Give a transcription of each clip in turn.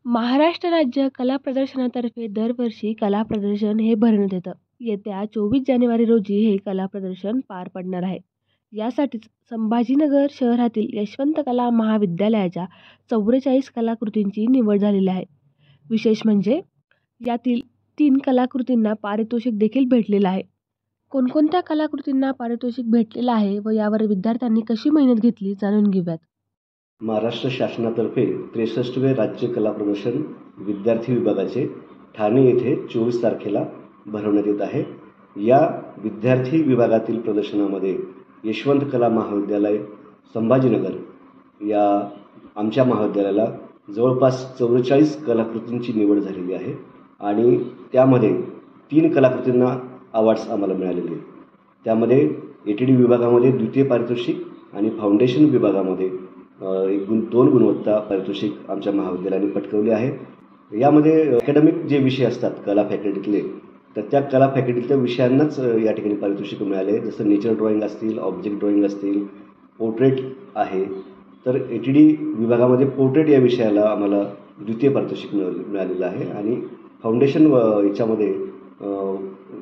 महाराष्ट्र राज्य कला प्रदर्शनातर्फे दरवर्षी कला प्रदर्शन हे भरवण्यात येतं. येत्या 24 जानेवारी रोजी हे कला प्रदर्शन पार पडणार आहे. यासाठीच संभाजीनगर शहरातील यशवंत कला महाविद्यालयाच्या 44 कलाकृतींची निवड झालेली आहे. विशेष म्हणजे यातील 3 कलाकृतींना पारितोषिक देखील भेटलेलं आहे. कोणकोणत्या कलाकृतींना पारितोषिक भेटलेलं आहे व यावर विद्यार्थ्यांनी कशी मेहनत घेतली जाणून घेऊयात. महाराष्ट्र शासनातर्फे 63वे राज्य कला प्रदर्शन विद्यार्थी विभागाचे ठाणे येथे 24 तारखेला भरवण्यात येत आहे. या विद्यार्थी विभागातील प्रदर्शनामध्ये यशवंत कला महाविद्यालय संभाजीनगर या आमच्या महाविद्यालयाला जवळपास 44 कलाकृतींची निवड झालेली आहे आणि त्यामध्ये 3 कलाकृतींना अवॉर्ड्स आम्हाला मिळालेले आहेत. त्यामध्ये ATD विभागामध्ये द्वितीय पारितोषिक आणि फाउंडेशन विभागामध्ये 2 गुणवत्ता पारितोषिक आमच्या महाविद्यालयाने पटकावले आहे. यामध्ये अकॅडमिक जे विषय असतात कला फॅकल्टीतले, तर त्या कला फॅकल्टीतल्या विषयांनाच या ठिकाणी पारितोषिक मिळाले. जसं नेचर ड्रॉइंग असतील, ऑब्जेक्ट ड्रॉइंग असतील, पोर्ट्रेट आहे. तर ATD विभागामध्ये पोर्ट्रेट या विषयाला आम्हाला द्वितीय पारितोषिक मिळालेलं आहे आणि फाउंडेशन याच्यामध्ये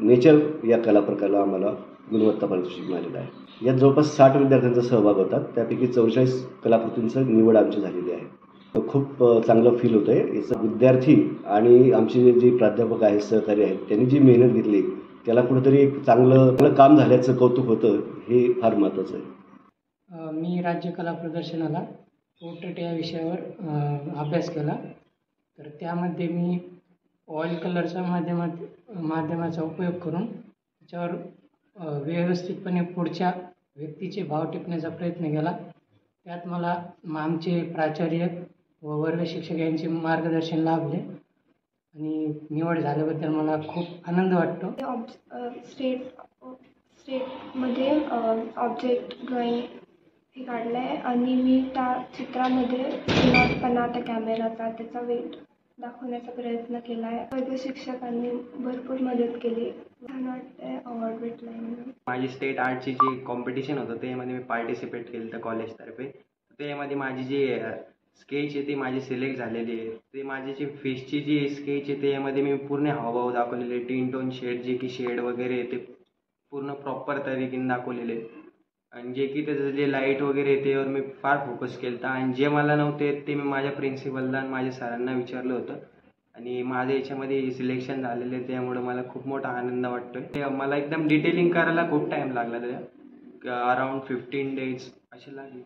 नेचर या कला प्रकाराला आम्हाला गुणवत्ता पारितोषिक मिळालेलं आहे. यात जवळपास 60 विद्यार्थ्यांचा सहभाग होता. त्यापैकी 44 कलाकृतींचं निवड आमची झालेली आहे. खूप चांगलं फील होतं आहे. याचं विद्यार्थी आणि आमचे जे प्राध्यापक आहेत, सहकारी आहेत, त्यांनी जी मेहनत घेतली त्याला कुठेतरी एक चांगलं काम झाल्याचं कौतुक होतं. हे फार महत्त्वाचं आहे. मी राज्य कला प्रदर्शनाला पोर्ट्रेट या विषयावर अभ्यास केला. तर त्यामध्ये मी ऑइल कलरच्या माध्यमाचा उपयोग करून त्याच्यावर व्यवस्थितपणे पुढच्या व्यक्तीचे भाव टिपण्याचा प्रयत्न केला. त्यात मला आमचे प्राचार्य व वर्ग शिक्षक यांचे मार्गदर्शन लाभले आणि निवड झाल्याबद्दल मला खूप आनंद वाटतो. स्टेटमध्ये ऑब्जेक्ट ड्रॉइंग हे काढलं आहे आणि मी त्या चित्रामध्ये विनोदपणा त्या कॅमेराचा त्याचा वेट दाखवण्याचा प्रयत्न केला आहे. वर्ग शिक्षकांनी भरपूर मदत केली. छान वाटतंय अवॉर्ड भेटला आहे. माझी स्टेट आर्टची जी कॉम्पिटिशन होतं त्यामध्ये मी पार्टिसिपेट केलं तर कॉलेजतर्फे. त्यामध्ये माझी जी स्केच आहे ती माझी सिलेक्ट झालेली आहे. ते माझी जी फिशची जी स्केच आहे त्यामध्ये मी पूर्ण हावभाव दाखवलेले, टीन टोन शेड जे की शेड वगैरे ते पूर्ण प्रॉपर तरीकेने दाखवलेले आणि जे की त्याचं जे लाईट वगैरे त्यावर मी फार फोकस केलं होतं आणि जे मला नव्हते ते मी माझ्या प्रिन्सिपलला आणि माझ्या सरांना विचारलं होतं आणि माझ्या याच्यामध्ये सिलेक्शन झालेलं आहे. त्यामुळे मला खूप मोठा आनंद वाटतो आहे. मला एकदम डिटेलिंग करायला खूप टाईम लागला. त्याला अराऊंड 15 days असे लागले.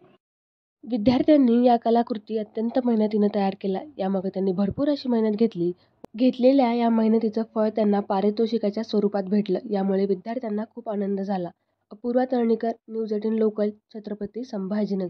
विद्यार्थ्यांनी या कलाकृती अत्यंत मेहनतीनं तयार केल्या. यामागे त्यांनी भरपूर अशी मेहनत घेतली. घेतलेल्या या मेहनतीचं फळ त्यांना पारितोषिकाच्या स्वरूपात भेटलं. यामुळे विद्यार्थ्यांना खूप आनंद झाला. Apurva Talnikar, news 18 local, Chhatrapati Sambhajinagar.